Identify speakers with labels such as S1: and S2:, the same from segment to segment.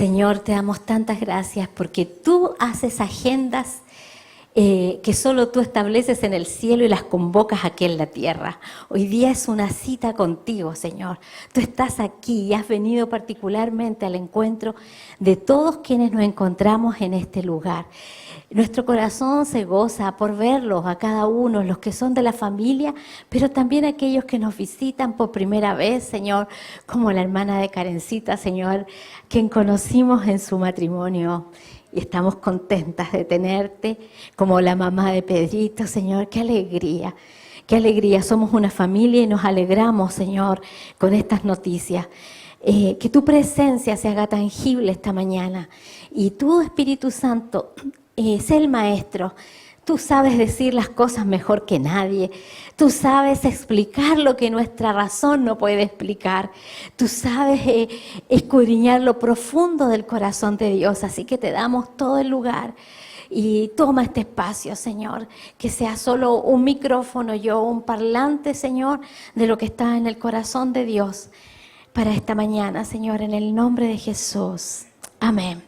S1: Señor, te damos tantas gracias porque tú haces agendas que solo tú estableces en el cielo y las convocas aquí en la tierra. Hoy día es una cita contigo, Señor. Tú estás aquí y has venido particularmente al encuentro de todos quienes nos encontramos en este lugar. Nuestro corazón se goza por verlos a cada uno, los que son de la familia, pero también aquellos que nos visitan por primera vez, Señor, como la hermana de Karencita, Señor, quien conocimos en su matrimonio. Y estamos contentas de tenerte como la mamá de Pedrito, Señor. ¡Qué alegría! ¡Qué alegría! Somos una familia y nos alegramos, Señor, con estas noticias. Que tu presencia se haga tangible esta mañana. Y tú, Espíritu Santo, sé el maestro. Tú sabes decir las cosas mejor que nadie. Tú sabes explicar lo que nuestra razón no puede explicar. Tú sabes escudriñar lo profundo del corazón de Dios. Así que te damos todo el lugar. Y toma este espacio, Señor. Que sea solo un micrófono, un parlante, Señor, de lo que está en el corazón de Dios para esta mañana, Señor, en el nombre de Jesús. Amén.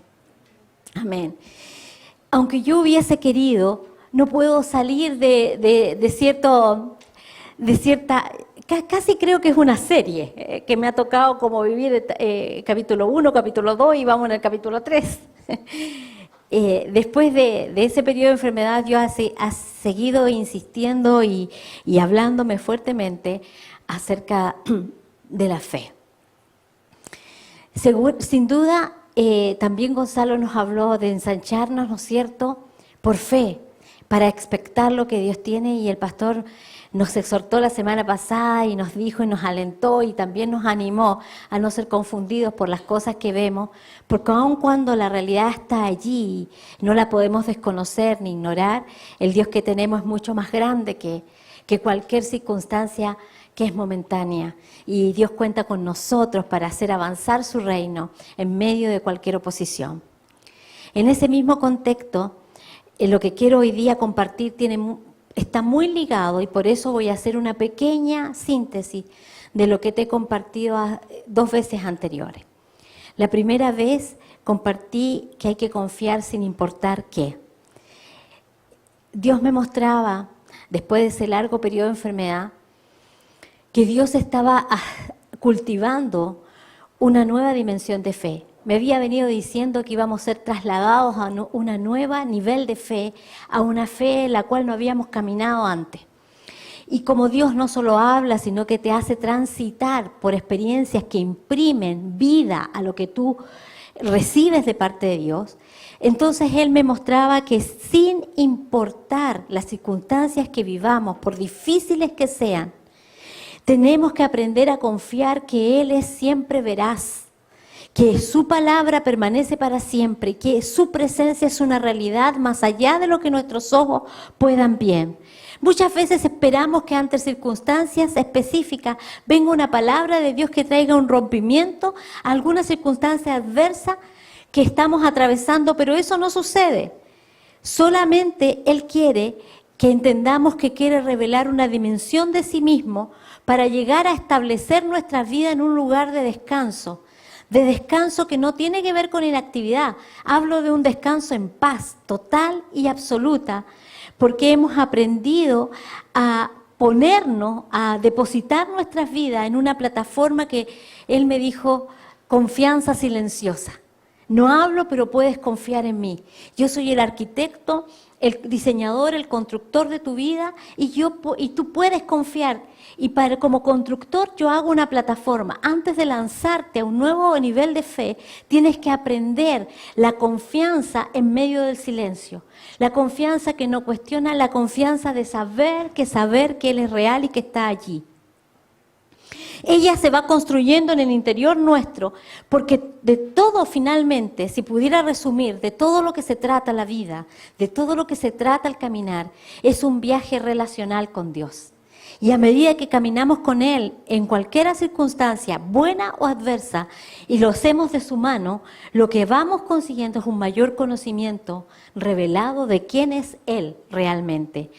S1: Amén. Aunque yo hubiese querido, no puedo salir de cierta, casi creo que es una serie que me ha tocado como vivir capítulo 1, capítulo 2 y vamos en el capítulo 3. Después de ese periodo de enfermedad, yo ha seguido insistiendo y hablándome fuertemente acerca de la fe. Sin duda, también Gonzalo nos habló de ensancharnos, ¿no es cierto?, por fe, para expectar lo que Dios tiene, y el pastor nos exhortó la semana pasada y nos dijo y nos alentó y también nos animó a no ser confundidos por las cosas que vemos, porque aun cuando la realidad está allí, no la podemos desconocer ni ignorar, el Dios que tenemos es mucho más grande que cualquier circunstancia que es momentánea, y Dios cuenta con nosotros para hacer avanzar su reino en medio de cualquier oposición. En ese mismo contexto, lo que quiero hoy día compartir está muy ligado, y por eso voy a hacer una pequeña síntesis de lo que te he compartido 2 veces anteriores. La primera vez compartí que hay que confiar sin importar qué. Dios me mostraba, después de ese largo periodo de enfermedad, que Dios estaba cultivando una nueva dimensión de fe. Me había venido diciendo que íbamos a ser trasladados a una nueva nivel de fe, a una fe en la cual no habíamos caminado antes. Y como Dios no solo habla, sino que te hace transitar por experiencias que imprimen vida a lo que tú recibes de parte de Dios, entonces Él me mostraba que sin importar las circunstancias que vivamos, por difíciles que sean, tenemos que aprender a confiar que Él es siempre veraz, que su palabra permanece para siempre, que su presencia es una realidad más allá de lo que nuestros ojos puedan ver. Muchas veces esperamos que ante circunstancias específicas venga una palabra de Dios que traiga un rompimiento a alguna circunstancia adversa que estamos atravesando, pero eso no sucede. Solamente Él quiere que entendamos que quiere revelar una dimensión de sí mismo para llegar a establecer nuestra vida en un lugar de descanso que no tiene que ver con inactividad. Hablo de un descanso en paz total y absoluta, porque hemos aprendido a ponernos, a depositar nuestras vidas en una plataforma que Él me dijo, confianza silenciosa. No hablo, pero puedes confiar en mí. Yo soy el arquitecto, el diseñador, el constructor de tu vida, y tú puedes confiar. Y como constructor yo hago una plataforma. Antes de lanzarte a un nuevo nivel de fe, tienes que aprender la confianza en medio del silencio. La confianza que no cuestiona, la confianza de saber que Él es real y que está allí. Ella se va construyendo en el interior nuestro, porque de todo finalmente, si pudiera resumir, de todo lo que se trata la vida, de todo lo que se trata el caminar, es un viaje relacional con Dios. Y a medida que caminamos con Él en cualquier circunstancia, buena o adversa, y lo hacemos de su mano, lo que vamos consiguiendo es un mayor conocimiento revelado de quién es Él realmente.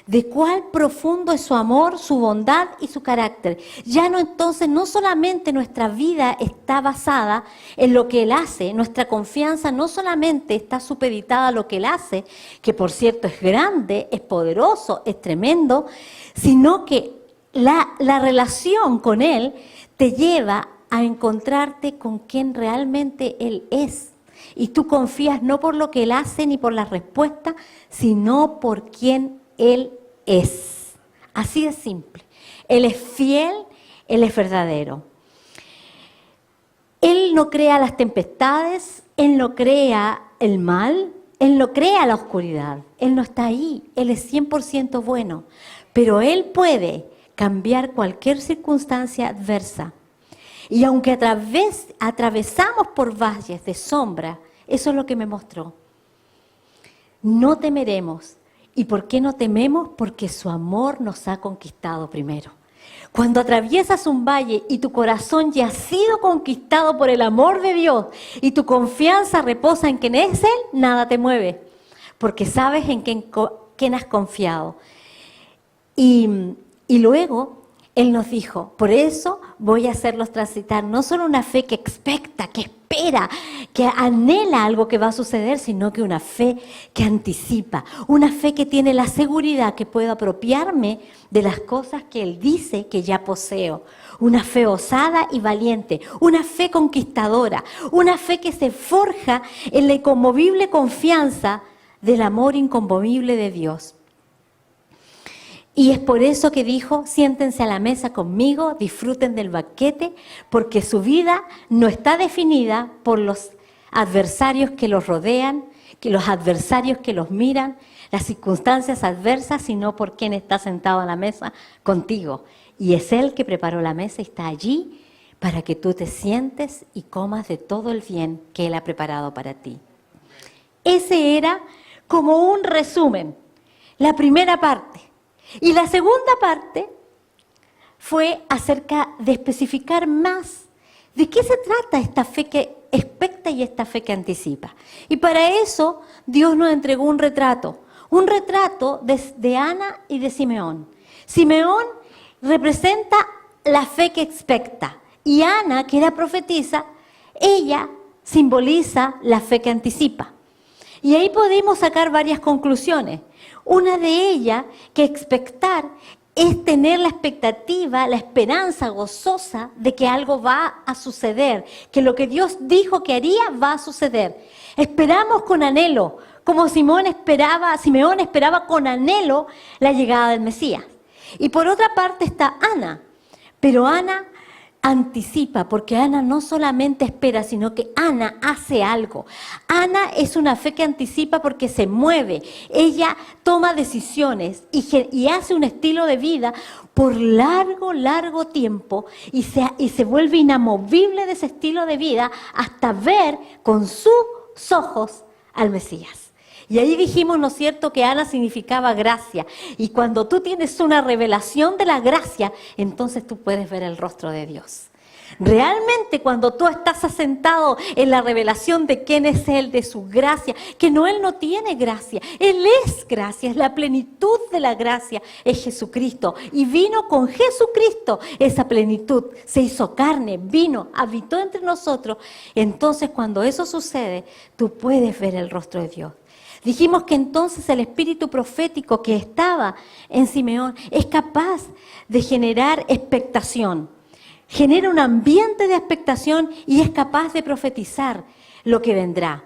S1: de cuál profundo es su amor, su bondad y su carácter. Ya no, entonces, no solamente nuestra vida está basada en lo que Él hace, nuestra confianza no solamente está supeditada a lo que Él hace, que por cierto es grande, es poderoso, es tremendo, sino que la relación con Él te lleva a encontrarte con quien realmente Él es. Y tú confías no por lo que Él hace ni por las respuestas, sino por quien Él es. Así de simple. Él es fiel, Él es verdadero. Él no crea las tempestades, Él no crea el mal, Él no crea la oscuridad. Él no está ahí, Él es 100% bueno. Pero Él puede cambiar cualquier circunstancia adversa. Y aunque atravesamos por valles de sombra, eso es lo que me mostró. No temeremos. ¿Y por qué no tememos? Porque su amor nos ha conquistado primero. Cuando atraviesas un valle y tu corazón ya ha sido conquistado por el amor de Dios y tu confianza reposa en quien es Él, nada te mueve. Porque sabes en quién has confiado. Y luego Él nos dijo, por eso voy a hacerlos transitar no solo una fe que expecta, que espera, que anhela algo que va a suceder, sino que una fe que anticipa, una fe que tiene la seguridad que puedo apropiarme de las cosas que Él dice que ya poseo. Una fe osada y valiente, una fe conquistadora, una fe que se forja en la inconmovible confianza del amor inconmovible de Dios. Y es por eso que dijo, siéntense a la mesa conmigo, disfruten del banquete, porque su vida no está definida por los adversarios que los rodean, que los adversarios que los miran, las circunstancias adversas, sino por quien está sentado a la mesa contigo. Y es Él que preparó la mesa y está allí para que tú te sientes y comas de todo el bien que Él ha preparado para ti. Ese era como un resumen, la primera parte. Y la segunda parte fue acerca de especificar más de qué se trata esta fe que expecta y esta fe que anticipa. Y para eso Dios nos entregó un retrato de Ana y de Simeón. Simeón representa la fe que expecta y Ana, que era profetisa, ella simboliza la fe que anticipa. Y ahí podemos sacar varias conclusiones. Una de ellas, que expectar es tener la expectativa, la esperanza gozosa de que algo va a suceder, que lo que Dios dijo que haría va a suceder. Esperamos con anhelo, como Simeón esperaba con anhelo la llegada del Mesías. Y por otra parte está Ana, pero Ana anticipa, porque Ana no solamente espera, sino que Ana hace algo. Ana es una fe que anticipa porque se mueve. Ella toma decisiones y hace un estilo de vida por largo tiempo y se vuelve inamovible de ese estilo de vida hasta ver con sus ojos al Mesías. Y ahí dijimos, ¿no es cierto?, que Ana significaba gracia. Y cuando tú tienes una revelación de la gracia, entonces tú puedes ver el rostro de Dios. Realmente cuando tú estás asentado en la revelación de quién es Él, de su gracia, que Él no tiene gracia, Él es gracia, es la plenitud de la gracia, es Jesucristo. Y vino con Jesucristo esa plenitud, se hizo carne, vino, habitó entre nosotros. Entonces cuando eso sucede, tú puedes ver el rostro de Dios. Dijimos que entonces el espíritu profético que estaba en Simeón es capaz de generar expectación. Genera un ambiente de expectación y es capaz de profetizar lo que vendrá.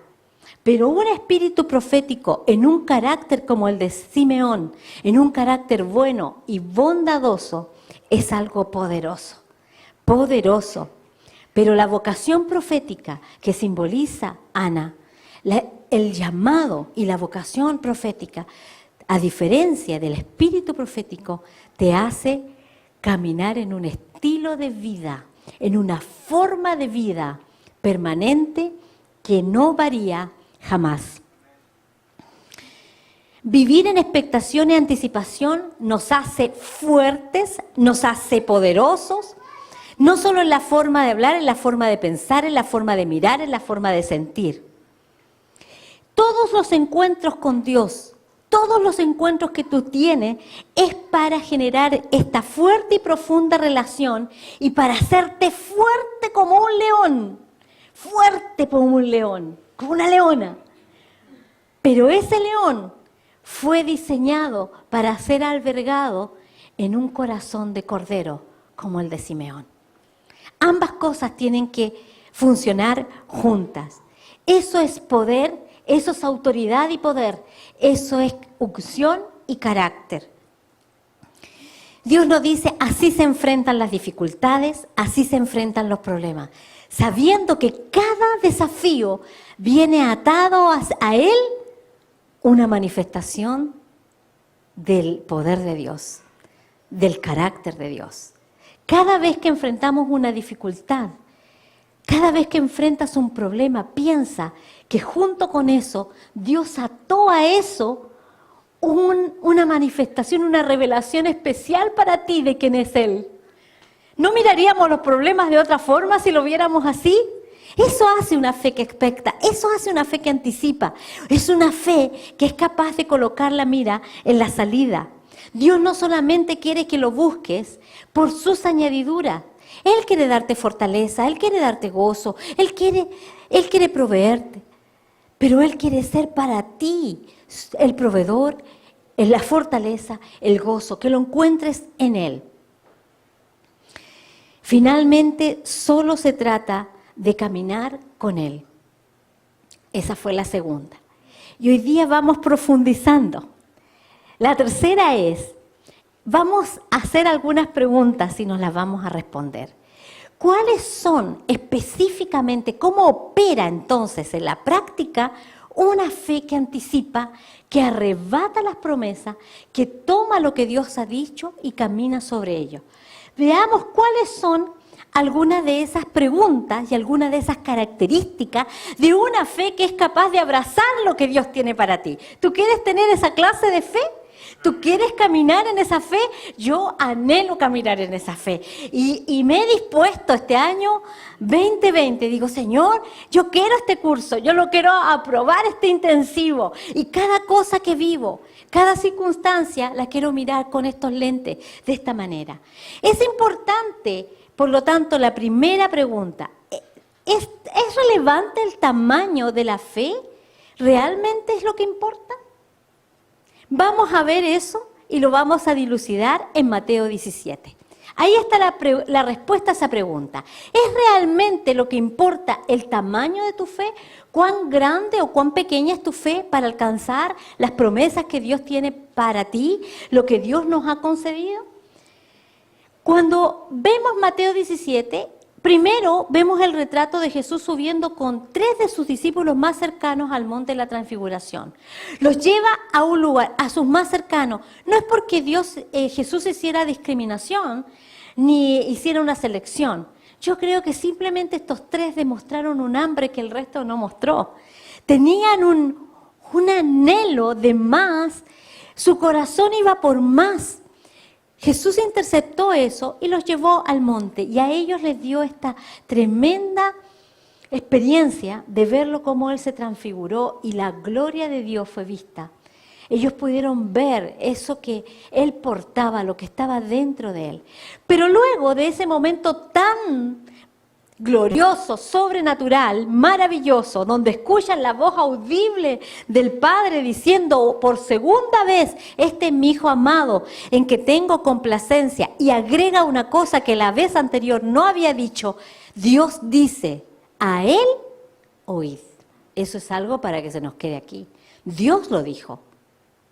S1: Pero un espíritu profético en un carácter como el de Simeón, en un carácter bueno y bondadoso, es algo poderoso. Poderoso. Pero la vocación profética que simboliza Ana, el llamado y la vocación profética, a diferencia del espíritu profético, te hace caminar en un estilo de vida, en una forma de vida permanente que no varía jamás. Vivir en expectación y anticipación nos hace fuertes, nos hace poderosos, no solo en la forma de hablar, en la forma de pensar, en la forma de mirar, en la forma de sentir. Todos los encuentros con Dios, todos los encuentros que tú tienes es para generar esta fuerte y profunda relación y para hacerte fuerte como un león, fuerte como un león, como una leona. Pero ese león fue diseñado para ser albergado en un corazón de cordero como el de Simeón. Ambas cosas tienen que funcionar juntas. Eso es poder, eso es autoridad y poder, eso es unción y carácter. Dios nos dice, así se enfrentan las dificultades, así se enfrentan los problemas, sabiendo que cada desafío viene atado a Él una manifestación del poder de Dios, del carácter de Dios. Cada vez que enfrentamos una dificultad, cada vez que enfrentas un problema, piensa que junto con eso, Dios ató a eso una manifestación, una revelación especial para ti de quién es Él. ¿No miraríamos los problemas de otra forma si lo viéramos así? Eso hace una fe que expecta, eso hace una fe que anticipa, es una fe que es capaz de colocar la mira en la salida. Dios no solamente quiere que lo busques por sus añadiduras, Él quiere darte fortaleza, Él quiere darte gozo, Él quiere proveerte, pero Él quiere ser para ti el proveedor, la fortaleza, el gozo, que lo encuentres en Él. Finalmente, solo se trata de caminar con Él. Esa fue la segunda. Y hoy día vamos profundizando. La tercera es, vamos a hacer algunas preguntas y nos las vamos a responder. ¿Cuáles son específicamente, cómo opera entonces en la práctica una fe que anticipa, que arrebata las promesas, que toma lo que Dios ha dicho y camina sobre ello? Veamos cuáles son algunas de esas preguntas y algunas de esas características de una fe que es capaz de abrazar lo que Dios tiene para ti. ¿Tú quieres tener esa clase de fe? ¿Tú quieres caminar en esa fe? Yo anhelo caminar en esa fe. Y me he dispuesto este año 2020. Digo, Señor, yo quiero este curso, yo lo quiero aprobar, este intensivo. Y cada cosa que vivo, cada circunstancia, la quiero mirar con estos lentes, de esta manera. Es importante, por lo tanto, la primera pregunta, ¿es relevante el tamaño de la fe? ¿Realmente es lo que importa? Vamos a ver eso y lo vamos a dilucidar en Mateo 17. Ahí está la respuesta a esa pregunta. ¿Es realmente lo que importa el tamaño de tu fe? ¿Cuán grande o cuán pequeña es tu fe para alcanzar las promesas que Dios tiene para ti, lo que Dios nos ha concedido? Cuando vemos Mateo 17, primero vemos el retrato de Jesús subiendo con 3 de sus discípulos más cercanos al monte de la Transfiguración. Los lleva a un lugar, a sus más cercanos. No es porque Jesús hiciera discriminación ni hiciera una selección. Yo creo que simplemente estos 3 demostraron un hambre que el resto no mostró. Tenían un anhelo de más, su corazón iba por más. Jesús interceptó eso y los llevó al monte y a ellos les dio esta tremenda experiencia de verlo como Él se transfiguró y la gloria de Dios fue vista. Ellos pudieron ver eso que Él portaba, lo que estaba dentro de Él. Pero luego de ese momento tan glorioso, sobrenatural, maravilloso, donde escuchan la voz audible del Padre diciendo por segunda vez, este es mi Hijo amado, en que tengo complacencia, y agrega una cosa que la vez anterior no había dicho, Dios dice, a Él oíd. Eso es algo para que se nos quede aquí. Dios lo dijo,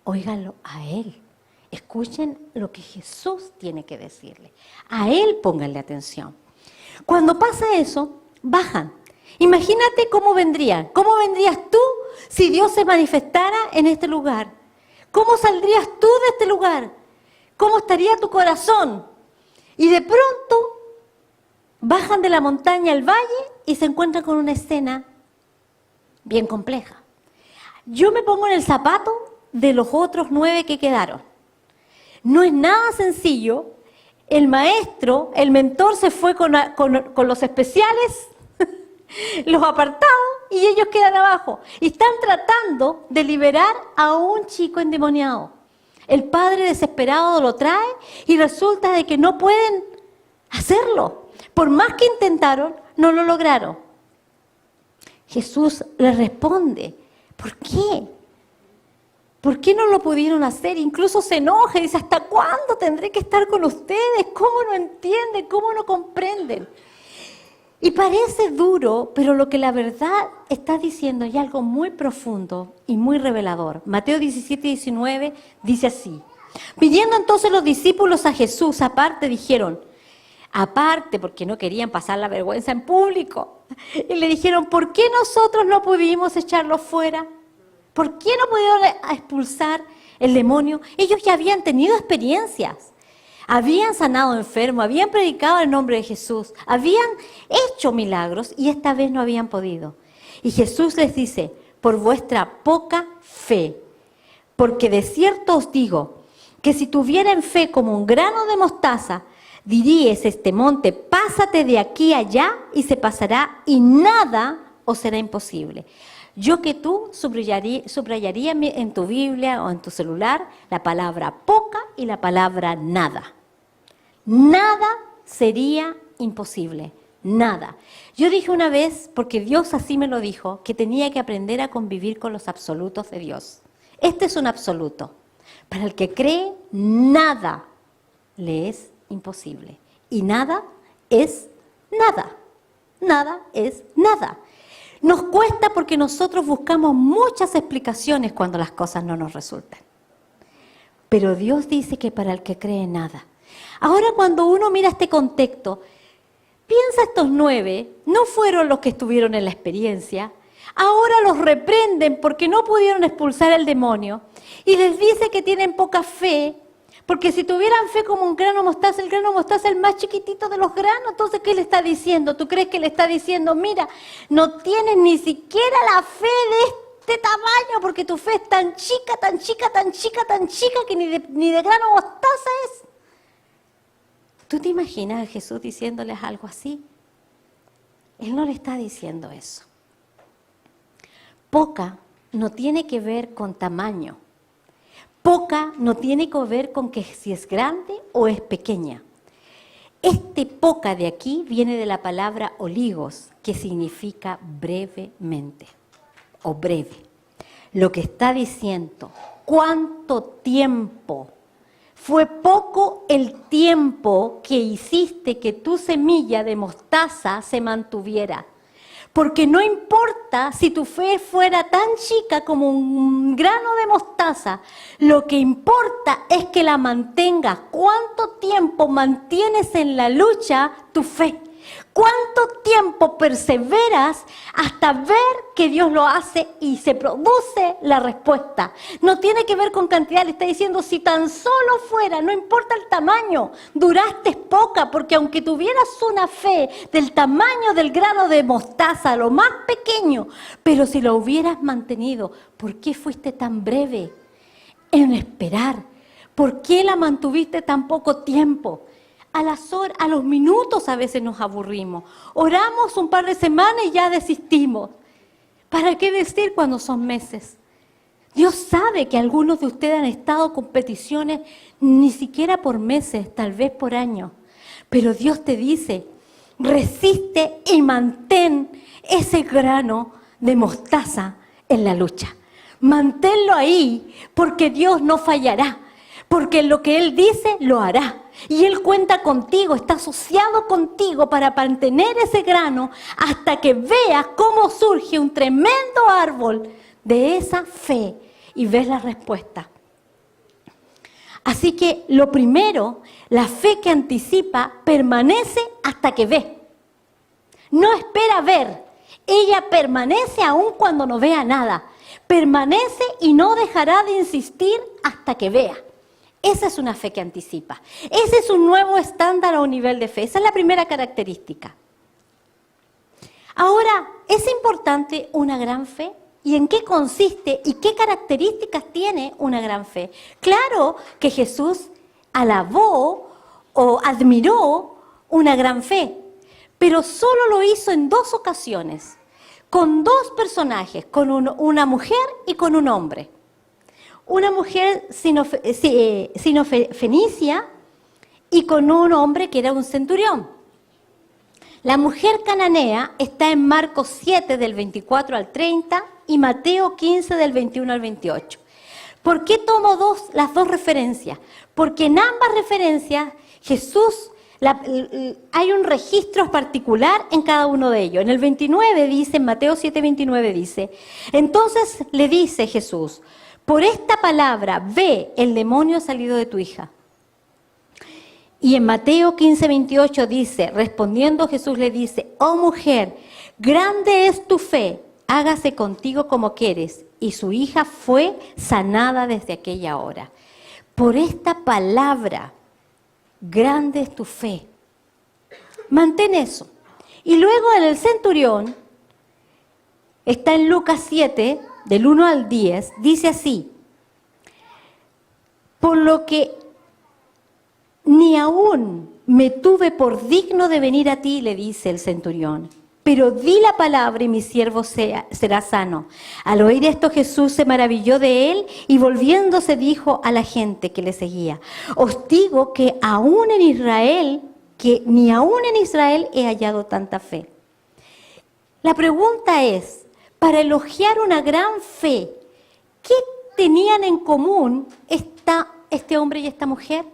S1: óiganlo a Él. Escuchen lo que Jesús tiene que decirle. A Él pónganle atención. Cuando pasa eso, bajan. Imagínate cómo vendrían. ¿Cómo vendrías tú si Dios se manifestara en este lugar? ¿Cómo saldrías tú de este lugar? ¿Cómo estaría tu corazón? Y de pronto bajan de la montaña al valle y se encuentran con una escena bien compleja. Yo me pongo en el zapato de los otros 9 que quedaron. No es nada sencillo. El maestro, el mentor se fue con los especiales, los apartados, y ellos quedan abajo. Y están tratando de liberar a un chico endemoniado. El padre desesperado lo trae y resulta de que no pueden hacerlo. Por más que intentaron, no lo lograron. Jesús les responde, ¿por qué? ¿Por qué no lo pudieron hacer? Incluso se enoja y dice, ¿hasta cuándo tendré que estar con ustedes? ¿Cómo no entienden? ¿Cómo no comprenden? Y parece duro, pero lo que la verdad está diciendo es algo muy profundo y muy revelador. Mateo 17:19 dice así. Pidiendo entonces los discípulos a Jesús aparte, dijeron, aparte porque no querían pasar la vergüenza en público, y le dijeron, ¿por qué nosotros no pudimos echarlo fuera? ¿Por qué no pudieron expulsar el demonio? Ellos ya habían tenido experiencias. Habían sanado enfermos, habían predicado el nombre de Jesús, habían hecho milagros y esta vez no habían podido. Y Jesús les dice, por vuestra poca fe, porque de cierto os digo que si tuvieran fe como un grano de mostaza, diríais este monte, pásate de aquí a allá y se pasará y nada os será imposible. Yo que tú subrayaría en tu Biblia o en tu celular la palabra poca y la palabra nada. Nada sería imposible, nada. Yo dije una vez, porque Dios así me lo dijo, que tenía que aprender a convivir con los absolutos de Dios. Este es un absoluto. Para el que cree, nada le es imposible. Y nada es nada. Nada es nada. Nos cuesta porque nosotros buscamos muchas explicaciones cuando las cosas no nos resultan. Pero Dios dice que para el que cree nada. Ahora cuando uno mira este contexto, piensa estos 9, no fueron los que estuvieron en la experiencia, ahora los reprenden porque no pudieron expulsar el demonio y les dice que tienen poca fe, porque si tuvieran fe como un grano de mostaza, el grano de mostaza es el más chiquitito de los granos. Entonces, ¿qué le está diciendo? ¿Tú crees que le está diciendo, mira, no tienes ni siquiera la fe de este tamaño porque tu fe es tan chica, tan chica, tan chica, tan chica que ni de grano de mostaza es? ¿Tú te imaginas a Jesús diciéndoles algo así? Él no le está diciendo eso. Poca no tiene que ver con tamaño. Poca no tiene que ver con que si es grande o es pequeña. Este poca de aquí viene de la palabra oligos, que significa brevemente o breve. Lo que está diciendo, ¿cuánto tiempo? Fue poco el tiempo que hiciste que tu semilla de mostaza se mantuviera. Porque no importa si tu fe fuera tan chica como un grano de mostaza, lo que importa es que la mantengas. ¿Cuánto tiempo mantienes en la lucha tu fe? ¿Cuánto tiempo perseveras hasta ver que Dios lo hace y se produce la respuesta? No tiene que ver con cantidad, le está diciendo si tan solo fuera, no importa el tamaño, duraste poca, porque aunque tuvieras una fe del tamaño del grano de mostaza, lo más pequeño, pero si lo hubieras mantenido, ¿por qué fuiste tan breve en esperar? ¿Por qué la mantuviste tan poco tiempo? A los minutos a veces nos aburrimos. Oramos un par de semanas y ya desistimos. ¿Para qué decir cuando son meses? Dios sabe que algunos de ustedes han estado con peticiones ni siquiera por meses, tal vez por años. Pero Dios te dice, resiste y mantén ese grano de mostaza en la lucha. Manténlo ahí porque Dios no fallará. Porque lo que Él dice, lo hará. Y Él cuenta contigo, está asociado contigo para mantener ese grano hasta que veas cómo surge un tremendo árbol de esa fe y ves la respuesta. Así que lo primero, la fe que anticipa permanece hasta que ve. No espera ver, ella permanece aun cuando no vea nada. Permanece y no dejará de insistir hasta que vea. Esa es una fe que anticipa. Ese es un nuevo estándar o nivel de fe. Esa es la primera característica. Ahora, ¿es importante una gran fe? ¿Y en qué consiste y qué características tiene una gran fe? Claro que Jesús alabó o admiró una gran fe, pero solo lo hizo en 2 ocasiones. con dos personajes, con una mujer y con un hombre. Una mujer fenicia y con un hombre que era un centurión. La mujer cananea está en Marcos 7 del 24 al 30 y Mateo 15 del 21 al 28. ¿Por qué tomo las dos referencias? Porque en ambas referencias Jesús, hay un registro particular en cada uno de ellos. En el 29 dice, en Mateo 7, 29 dice, entonces le dice Jesús, por esta palabra ve, el demonio ha salido de tu hija. Y en Mateo 15, 28 dice, respondiendo Jesús le dice, oh mujer, grande es tu fe, hágase contigo como quieres. Y su hija fue sanada desde aquella hora. Por esta palabra, grande es tu fe. Mantén eso. Y luego en el centurión, está en Lucas 7, del 1 al 10, dice así, por lo que ni aún me tuve por digno de venir a ti, le dice el centurión, pero di la palabra y mi siervo será sano. Al oír esto Jesús se maravilló de él y volviéndose dijo a la gente que le seguía, os digo que ni aún en Israel he hallado tanta fe. La pregunta es, para elogiar una gran fe, ¿qué tenían en común este hombre y esta mujer?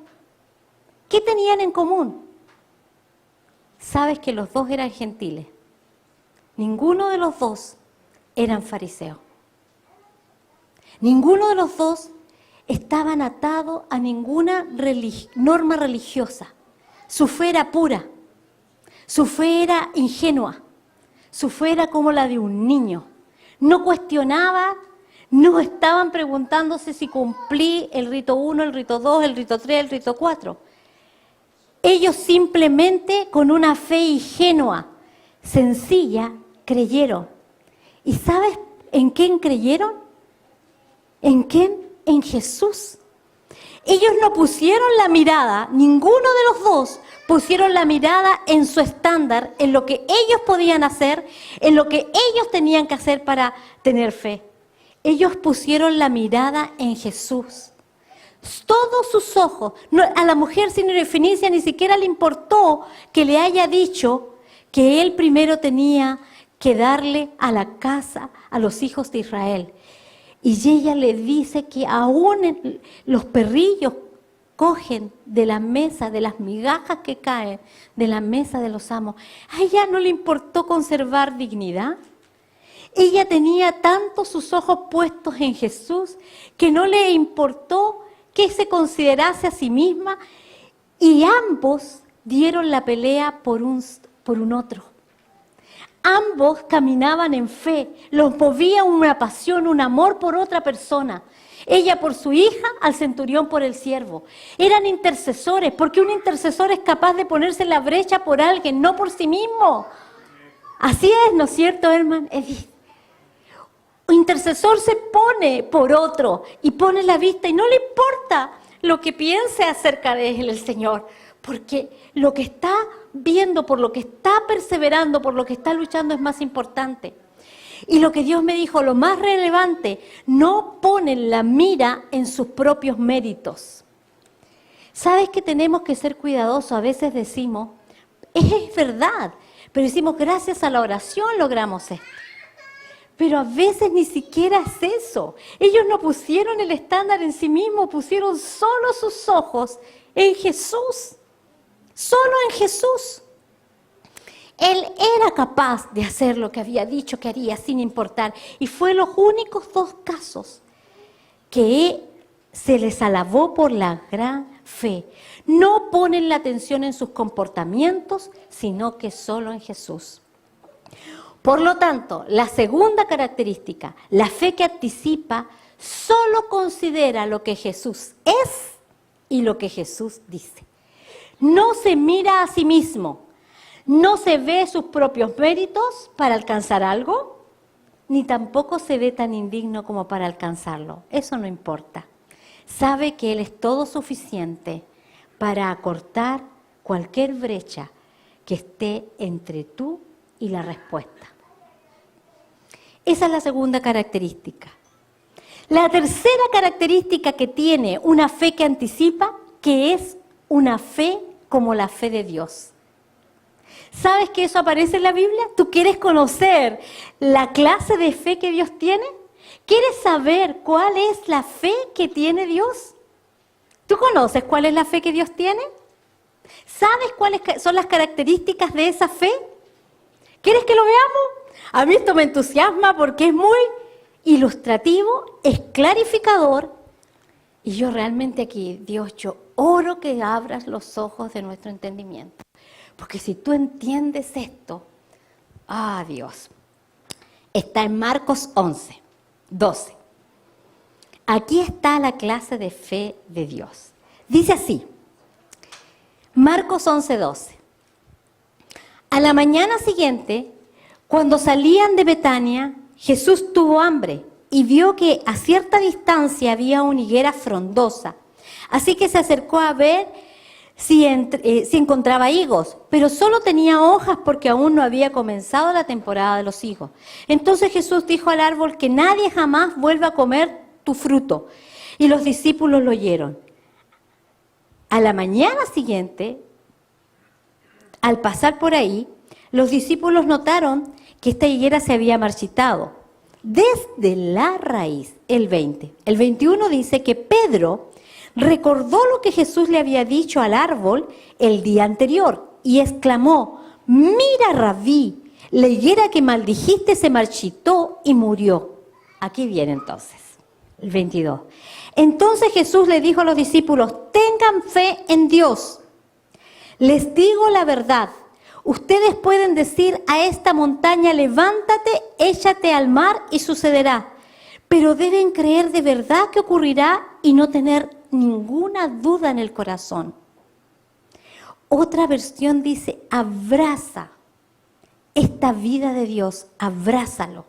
S1: ¿Qué tenían en común? Sabes que los dos eran gentiles. Ninguno de los dos eran fariseos. Ninguno de los dos estaban atados a ninguna norma religiosa. Su fe era pura, su fe era ingenua, su fe era como la de un niño. No cuestionaba, no estaban preguntándose si cumplí el rito 1, el rito 2, el rito 3, el rito 4. Ellos simplemente con una fe ingenua, sencilla, creyeron. ¿Y sabes en quién creyeron? ¿En quién? En Jesús. Ellos no pusieron la mirada, ninguno de los dos pusieron la mirada en su estándar, en lo que ellos podían hacer, en lo que ellos tenían que hacer para tener fe. Ellos pusieron la mirada en Jesús. Todos sus ojos, a la mujer fenicia ni siquiera le importó que le haya dicho que él primero tenía que darle a la casa a los hijos de Israel. Y ella le dice que aún los perrillos cogen de la mesa, de las migajas que caen de la mesa de los amos. A ella no le importó conservar dignidad. Ella tenía tanto sus ojos puestos en Jesús que no le importó que se considerase a sí misma, y ambos dieron la pelea por un otro. Ambos caminaban en fe, los movía una pasión, un amor por otra persona. Ella por su hija, al centurión por el siervo. Eran intercesores, porque un intercesor es capaz de ponerse en la brecha por alguien, no por sí mismo. Así es, ¿no es cierto, hermano? Un intercesor se pone por otro y pone la vista y no le importa lo que piense acerca de él el Señor, porque lo que está viendo, por lo que está perseverando, por lo que está luchando es más importante. Y lo que Dios me dijo, lo más relevante, no ponen la mira en sus propios méritos. ¿Sabes que tenemos que ser cuidadosos? A veces decimos, es verdad, pero decimos, gracias a la oración logramos esto. Pero a veces ni siquiera es eso. Ellos no pusieron el estándar en sí mismos, pusieron solo sus ojos en Jesús. Solo en Jesús. Él era capaz de hacer lo que había dicho que haría sin importar. Y fue los únicos dos casos que se les alabó por la gran fe. No ponen la atención en sus comportamientos, sino que solo en Jesús. Por lo tanto, la segunda característica, la fe que anticipa, solo considera lo que Jesús es y lo que Jesús dice. No se mira a sí mismo, no se ve sus propios méritos para alcanzar algo, ni tampoco se ve tan indigno como para alcanzarlo. Eso no importa. Sabe que Él es todo suficiente para acortar cualquier brecha que esté entre tú y la respuesta. Esa es la segunda característica. La tercera característica que tiene una fe que anticipa, que es una fe como la fe de Dios. ¿Sabes que eso aparece en la Biblia? ¿Tú quieres conocer la clase de fe que Dios tiene? ¿Quieres saber cuál es la fe que tiene Dios? ¿Tú conoces cuál es la fe que Dios tiene? ¿Sabes cuáles son las características de esa fe? ¿Quieres que lo veamos? A mí esto me entusiasma porque es muy ilustrativo, es clarificador. Y yo realmente aquí, Dios, yo oro que abras los ojos de nuestro entendimiento. Porque si tú entiendes esto, Dios, está en Marcos 11, 12. Aquí está la clase de fe de Dios. Dice así, Marcos 11, 12. A la mañana siguiente, cuando salían de Betania, Jesús tuvo hambre y vio que a cierta distancia había una higuera frondosa. Así que se acercó a ver si encontraba higos, pero solo tenía hojas porque aún no había comenzado la temporada de los higos. Entonces Jesús dijo al árbol que nadie jamás vuelva a comer tu fruto. Y los discípulos lo oyeron. A la mañana siguiente, al pasar por ahí, los discípulos notaron que esta higuera se había marchitado desde la raíz. El 20. El 21 dice que Pedro recordó lo que Jesús le había dicho al árbol el día anterior y exclamó: mira, Rabí, la higuera que maldijiste se marchitó y murió. Aquí viene entonces, el 22. Entonces Jesús le dijo a los discípulos: tengan fe en Dios. Les digo la verdad, ustedes pueden decir a esta montaña: levántate, échate al mar y sucederá. Pero deben creer de verdad que ocurrirá y no tener ninguna duda en el corazón. Otra versión dice: abraza esta vida de Dios, abrázalo.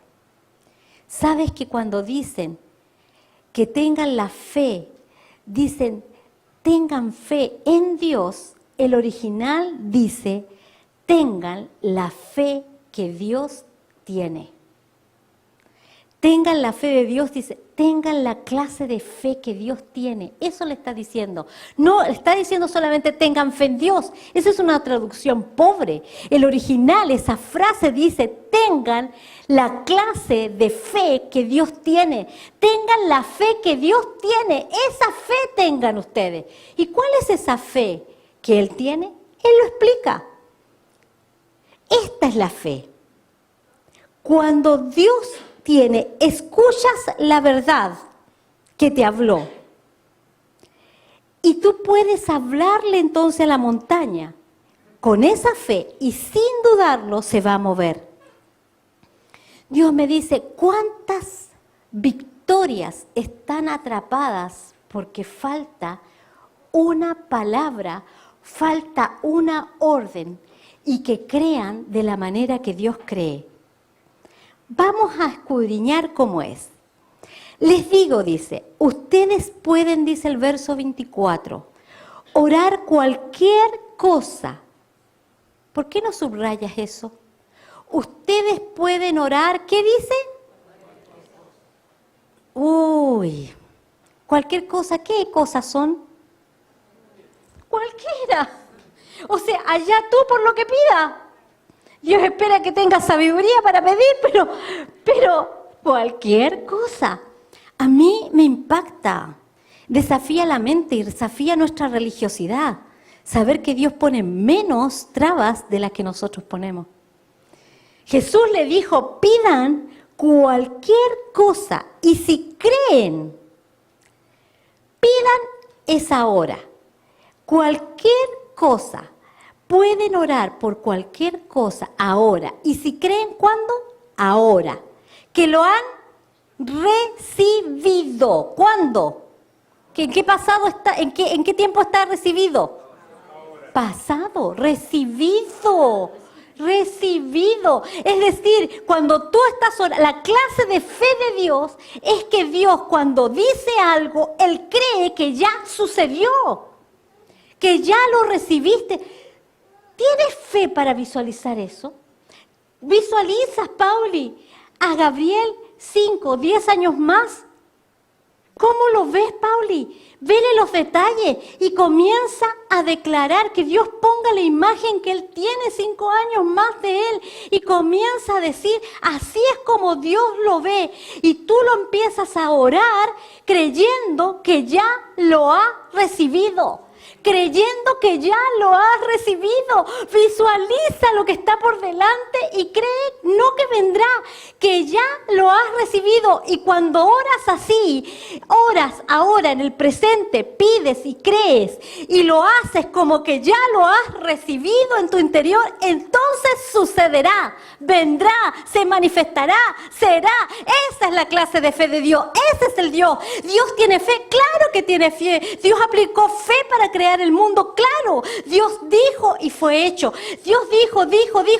S1: ¿Sabes que cuando dicen que tengan la fe, dicen tengan fe en Dios? El original dice tengan la fe que Dios tiene. Tengan la fe de Dios, dice, tengan la clase de fe que Dios tiene. Eso le está diciendo. No está diciendo solamente tengan fe en Dios. Esa es una traducción pobre. El original, esa frase dice, tengan la clase de fe que Dios tiene. Tengan la fe que Dios tiene. Esa fe tengan ustedes. ¿Y cuál es esa fe que Él tiene? Él lo explica. Esta es la fe. Cuando Dios escuchas la verdad que te habló. Y tú puedes hablarle entonces a la montaña con esa fe y sin dudarlo se va a mover. Dios me dice, ¿cuántas victorias están atrapadas porque falta una palabra, falta una orden y que crean de la manera que Dios cree? Vamos a escudriñar cómo es. Les digo, dice, ustedes pueden, dice el verso 24, orar cualquier cosa. ¿Por qué no subrayas eso? Ustedes pueden orar, ¿qué dice? Uy, cualquier cosa, ¿qué cosas son? Cualquiera. O sea, allá tú por lo que pidas. Dios espera que tengas sabiduría para pedir, pero cualquier cosa. A mí me impacta, desafía la mente y desafía nuestra religiosidad. Saber que Dios pone menos trabas de las que nosotros ponemos. Jesús le dijo, pidan cualquier cosa y si creen, pidan es ahora. Cualquier cosa. Pueden orar por cualquier cosa ahora. ¿Y si creen cuándo? Ahora. Que lo han recibido. ¿Cuándo? ¿En qué pasado está? ¿En qué tiempo está recibido? Pasado. Recibido. Recibido. Es decir, cuando tú estás orando, la clase de fe de Dios es que Dios cuando dice algo, Él cree que ya sucedió. Que ya lo recibiste. ¿Tienes fe para visualizar eso? Visualizas, Pauli,
S2: a Gabriel 5, 10 años más. ¿Cómo lo ves, Pauli? Vele los detalles y comienza a declarar que Dios ponga la imagen que Él tiene 5 años más de Él y comienza a decir, así es como Dios lo ve. Y tú lo empiezas a orar creyendo que ya lo ha recibido. Creyendo que ya lo has recibido. Visualiza lo que está por delante y cree no que vendrá, que ya lo has recibido. Y cuando oras así, oras ahora en el presente, pides y crees y lo haces como que ya lo has recibido en tu interior, entonces sucederá, vendrá, se manifestará, será. Esa es la clase de fe de Dios. Ese es el Dios. Dios tiene fe, claro que tiene fe. Dios aplicó fe para crear el mundo, claro. Dios dijo y fue hecho. Dios dijo,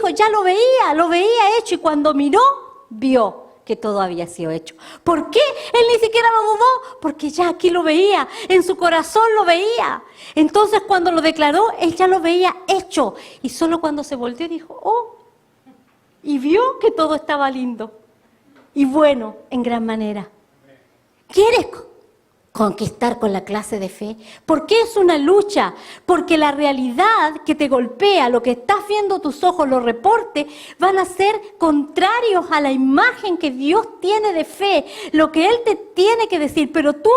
S2: ya lo veía hecho y cuando miró, vio que todo había sido hecho. ¿Por qué? Él ni siquiera lo dudó, porque ya aquí lo veía, en su corazón lo veía. Entonces cuando lo declaró, él ya lo veía hecho y solo cuando se volteó dijo, oh, y vio que todo estaba lindo y bueno en gran manera. ¿Quieres conquistar con la clase de fe? Porque es una lucha, porque la realidad que te golpea, lo que estás viendo tus ojos, los reportes, van a ser contrarios a la imagen que Dios tiene de fe, lo que Él te tiene que decir. Pero tú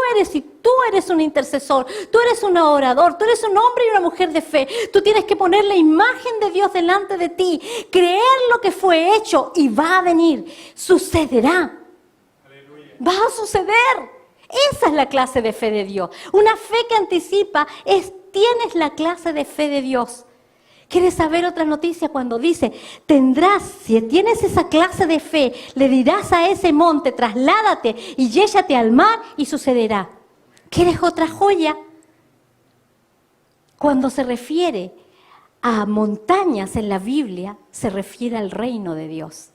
S2: eres un intercesor, tú eres un orador, tú eres un hombre y una mujer de fe. Tú tienes que poner la imagen de Dios delante de ti, creer lo que fue hecho y va a venir, sucederá. Aleluya. Va a suceder. Esa es la clase de fe de Dios. Una fe que anticipa tienes la clase de fe de Dios. ¿Quieres saber otra noticia? Cuando dice, si tienes esa clase de fe, le dirás a ese monte, trasládate y échate al mar y sucederá. ¿Quieres otra joya? Cuando se refiere a montañas en la Biblia, se refiere al reino de Dios.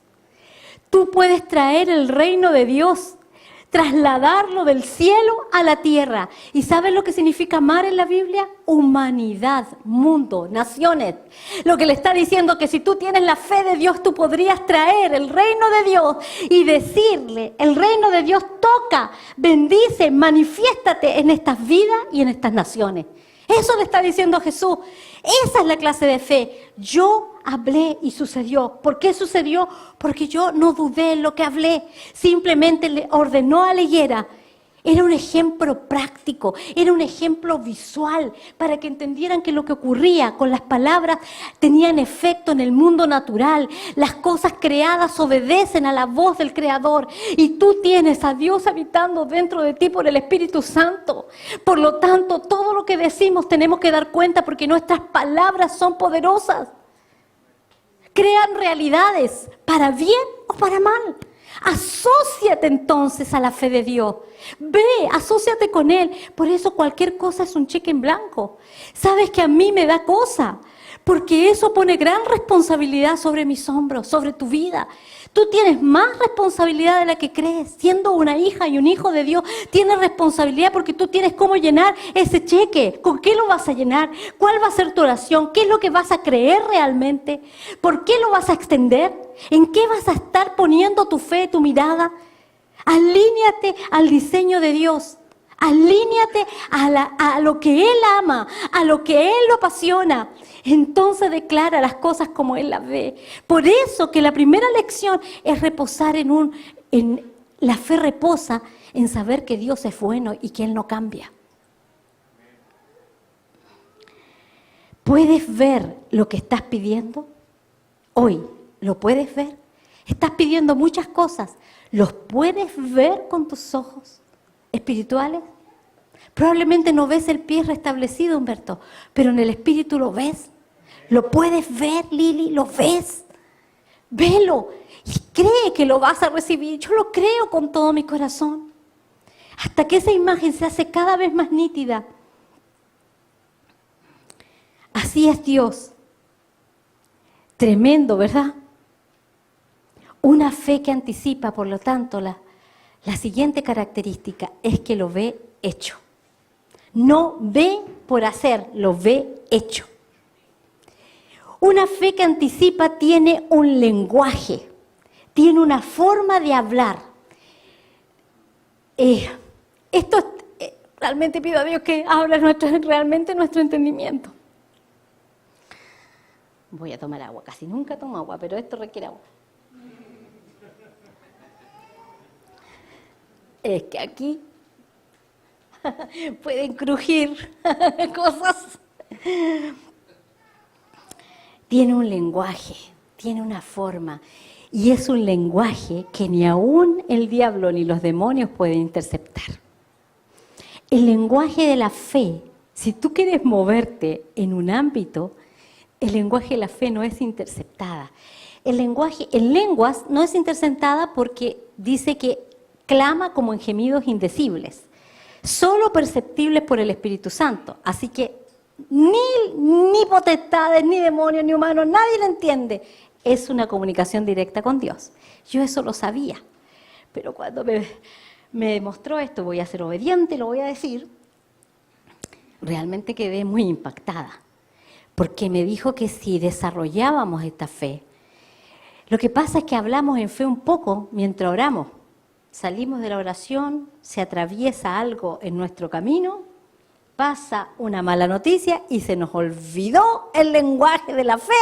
S2: Tú puedes traer el reino de Dios, trasladarlo del cielo a la tierra. ¿Y sabes lo que significa mar en la Biblia? Humanidad, mundo, naciones. Lo que le está diciendo que si tú tienes la fe de Dios, tú podrías traer el reino de Dios y decirle, el reino de Dios toca, bendice, manifiéstate en estas vidas y en estas naciones. Eso le está diciendo Jesús. Esa es la clase de fe. Yo hablé y sucedió. ¿Por qué sucedió? Porque yo no dudé en lo que hablé. Simplemente le ordenó a la higuera. Era un ejemplo práctico, era un ejemplo visual para que entendieran que lo que ocurría con las palabras tenían efecto en el mundo natural. Las cosas creadas obedecen a la voz del Creador y tú tienes a Dios habitando dentro de ti por el Espíritu Santo. Por lo tanto, todo lo que decimos tenemos que dar cuenta porque nuestras palabras son poderosas. Crean realidades para bien o para mal. Asóciate entonces a la fe de Dios. Ve, asóciate con Él. Por eso cualquier cosa es un cheque en blanco. Sabes que a mí me da cosa, porque eso pone gran responsabilidad sobre mis hombros, sobre tu vida. Tú tienes más responsabilidad de la que crees. Siendo una hija y un hijo de Dios, tienes responsabilidad porque tú tienes cómo llenar ese cheque. ¿Con qué lo vas a llenar? ¿Cuál va a ser tu oración? ¿Qué es lo que vas a creer realmente? ¿Por qué lo vas a extender? ¿En qué vas a estar poniendo tu fe, tu mirada? Alíñate al diseño de Dios. Alíñate a lo que Él ama, a lo que Él lo apasiona. Entonces declara las cosas como Él las ve. Por eso que la primera lección es reposar la fe reposa en saber que Dios es bueno y que Él no cambia. ¿Puedes ver lo que estás pidiendo? Hoy, ¿lo puedes ver? Estás pidiendo muchas cosas. ¿Los puedes ver con tus ojos espirituales? Probablemente no ves el pie restablecido, Humberto, pero en el espíritu lo ves. ¿Lo puedes ver, Lili? ¿Lo ves? Velo y cree que lo vas a recibir. Yo lo creo con todo mi corazón. Hasta que esa imagen se hace cada vez más nítida. Así es Dios. Tremendo, ¿verdad? Una fe que anticipa, por lo tanto, la siguiente característica es que lo ve hecho. No ve por hacer, lo ve hecho. Una fe que anticipa tiene un lenguaje. tiene una forma de hablar. Realmente pido a Dios que abra realmente nuestro entendimiento. Voy a tomar agua, casi nunca tomo agua, pero esto requiere agua. Es que aquí pueden crujir cosas. Tiene un lenguaje, tiene una forma, y es un lenguaje que ni aún el diablo ni los demonios pueden interceptar. El lenguaje de la fe, si tú quieres moverte en un ámbito, el lenguaje de la fe no es interceptada. El lenguaje en lenguas no es interceptada porque dice que clama como en gemidos indecibles, solo perceptibles por el Espíritu Santo. Así que ni potestades, ni demonios, ni humanos, nadie lo entiende. Es una comunicación directa con Dios. Yo eso lo sabía, pero cuando me demostró esto, voy a ser obediente, lo voy a decir, realmente quedé muy impactada, porque me dijo que si desarrollábamos esta fe, lo que pasa es que hablamos en fe un poco mientras oramos, salimos de la oración, se atraviesa algo en nuestro camino, pasa una mala noticia y se nos olvidó el lenguaje de la fe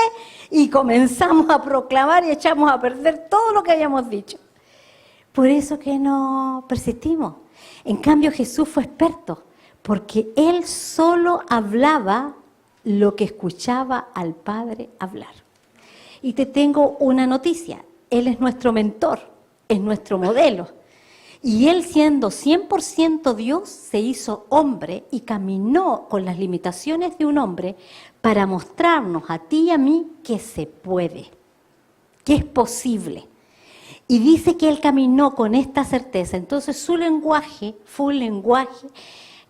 S2: y comenzamos a proclamar y echamos a perder todo lo que habíamos dicho. Por eso que no persistimos. En cambio, Jesús fue experto, porque Él solo hablaba lo que escuchaba al Padre hablar. Y te tengo una noticia, Él es nuestro mentor, es nuestro modelo. Y Él, siendo 100% Dios, se hizo hombre y caminó con las limitaciones de un hombre para mostrarnos a ti y a mí que se puede, que es posible. Y dice que Él caminó con esta certeza. Entonces su lenguaje fue un lenguaje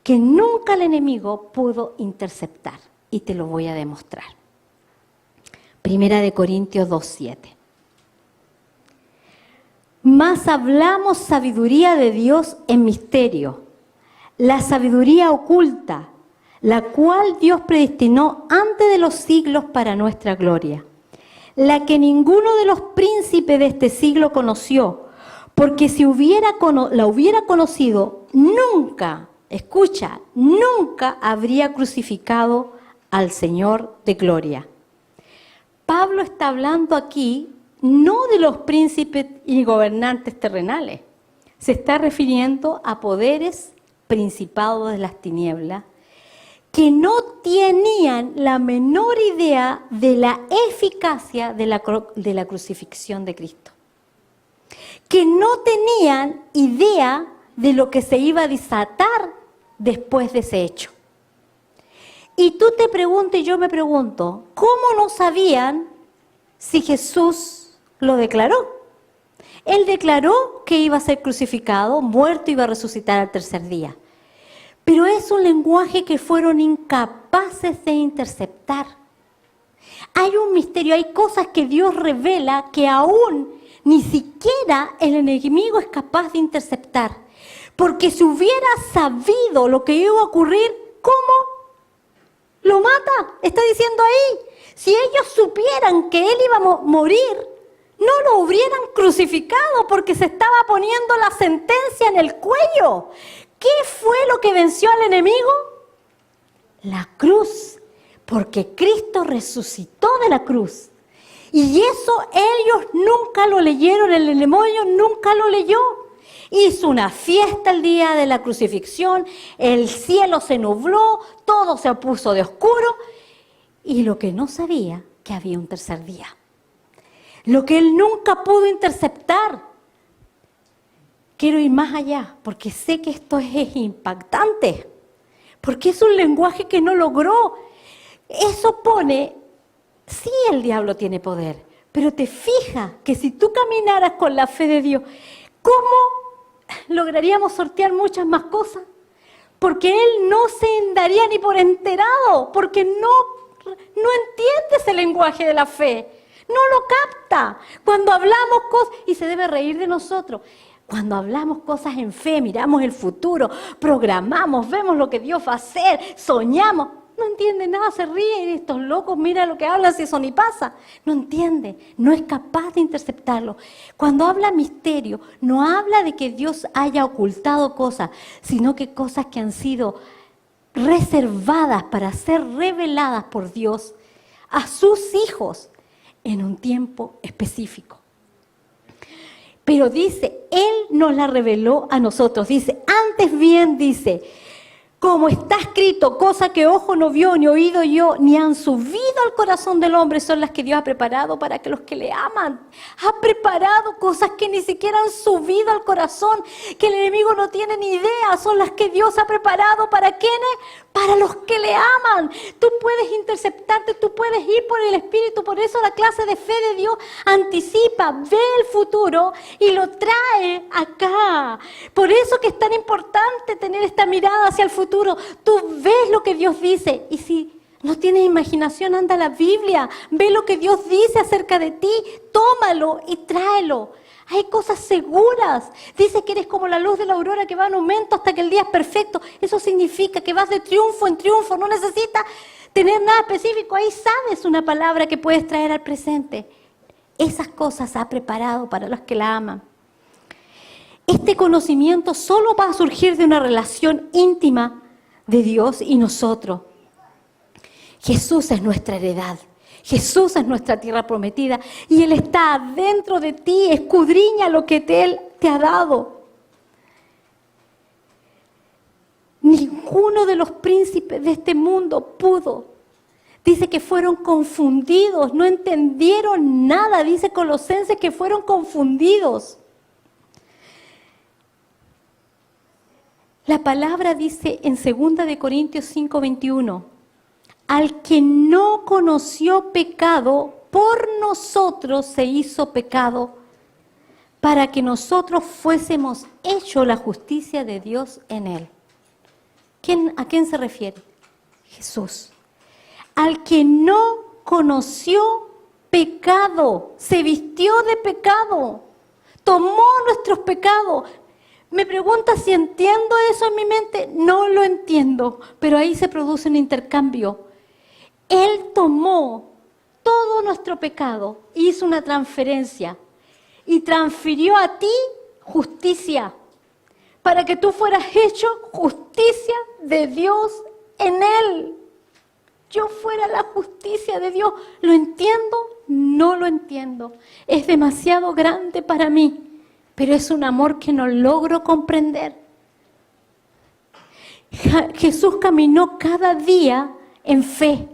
S2: que nunca el enemigo pudo interceptar. Y te lo voy a demostrar. Primera de Corintios 2:7. Mas hablamos sabiduría de Dios en misterio, la sabiduría oculta, la cual Dios predestinó antes de los siglos para nuestra gloria, la que ninguno de los príncipes de este siglo conoció, porque si la hubiera conocido, nunca, escucha, nunca habría crucificado al Señor de gloria. Pablo está hablando aquí no de los príncipes y gobernantes terrenales, se está refiriendo a poderes principados de las tinieblas que no tenían la menor idea de la eficacia de la crucifixión de Cristo, que no tenían idea de lo que se iba a desatar después de ese hecho. Y tú te preguntas y yo me pregunto, ¿cómo no sabían si Jesús lo declaró? Él declaró que iba a ser crucificado, muerto y iba a resucitar al tercer día. Pero es un lenguaje que fueron incapaces de interceptar. Hay un misterio, hay cosas que Dios revela que aún ni siquiera el enemigo es capaz de interceptar. Porque si hubiera sabido lo que iba a ocurrir, ¿cómo lo mata? Está diciendo ahí. Si ellos supieran que él iba a morir, no lo hubieran crucificado porque se estaba poniendo la sentencia en el cuello. ¿Qué fue lo que venció al enemigo? La cruz, porque Cristo resucitó de la cruz. Y eso ellos nunca lo leyeron, el demonio nunca lo leyó. Hizo una fiesta el día de la crucifixión, el cielo se nubló, todo se puso de oscuro. Y lo que no sabía, que había un tercer día. Lo que él nunca pudo interceptar. Quiero ir más allá, porque sé que esto es impactante, porque es un lenguaje que no logró. Eso pone, sí, el diablo tiene poder, pero te fijas que si tú caminaras con la fe de Dios, ¿cómo lograríamos sortear muchas más cosas? Porque él no se daría ni por enterado, porque no entiende ese lenguaje de la fe. No lo capta. Cuando hablamos cosas, y se debe reír de nosotros, cuando hablamos cosas en fe, miramos el futuro, programamos, vemos lo que Dios va a hacer, soñamos, No entiende nada, se ríe, estos locos, mira lo que hablan, si eso ni pasa. No entiende, no es capaz de interceptarlo. Cuando habla misterio, no habla de que Dios haya ocultado cosas, sino que cosas que han sido reservadas para ser reveladas por Dios a sus hijos en un tiempo específico. Pero dice, Él nos la reveló a nosotros. Dice, antes bien dice, como está escrito, cosa que ojo no vio, ni oído yo, ni han subido al corazón del hombre, son las que Dios ha preparado para que los que le aman. Ha preparado cosas que ni siquiera han subido al corazón, que el enemigo no tiene ni idea, son las que Dios ha preparado. ¿Para quiénes? Para los que le aman. Tú puedes interceptarte, tú puedes ir por el Espíritu, por eso la clase de fe de Dios anticipa, ve el futuro y lo trae acá. Por eso que es tan importante tener esta mirada hacia el futuro. Tú ves lo que Dios dice y si no tienes imaginación, anda a la Biblia, ve lo que Dios dice acerca de ti, tómalo y tráelo. Hay cosas seguras. Dice que eres como la luz de la aurora que va en aumento hasta que el día es perfecto. Eso significa que vas de triunfo en triunfo, no necesitas tener nada específico. Ahí sabes una palabra que puedes traer al presente. Esas cosas ha preparado para los que la aman. Este conocimiento solo va a surgir de una relación íntima de Dios y nosotros. Jesús es nuestra heredad. Jesús es nuestra tierra prometida y Él está dentro de ti, escudriña lo que Él te ha dado. Ninguno de los príncipes de este mundo pudo. Dice que fueron confundidos, no entendieron nada. Dice Colosenses que fueron confundidos. La palabra dice en 2 de Corintios 5:21, al que no conoció pecado, por nosotros se hizo pecado, para que nosotros fuésemos hechos la justicia de Dios en él. ¿A quién se refiere? Jesús. Al que no conoció pecado, se vistió de pecado, tomó nuestros pecados. Me pregunta si entiendo eso en mi mente. No lo entiendo, pero ahí se produce un intercambio. Él tomó todo nuestro pecado, hizo una transferencia y transfirió a ti justicia, para que tú fueras hecho justicia de Dios en Él. Yo fuera la justicia de Dios. ¿Lo entiendo? No lo entiendo. Es demasiado grande para mí. Pero es un amor que no logro comprender. Jesús caminó cada día en fe,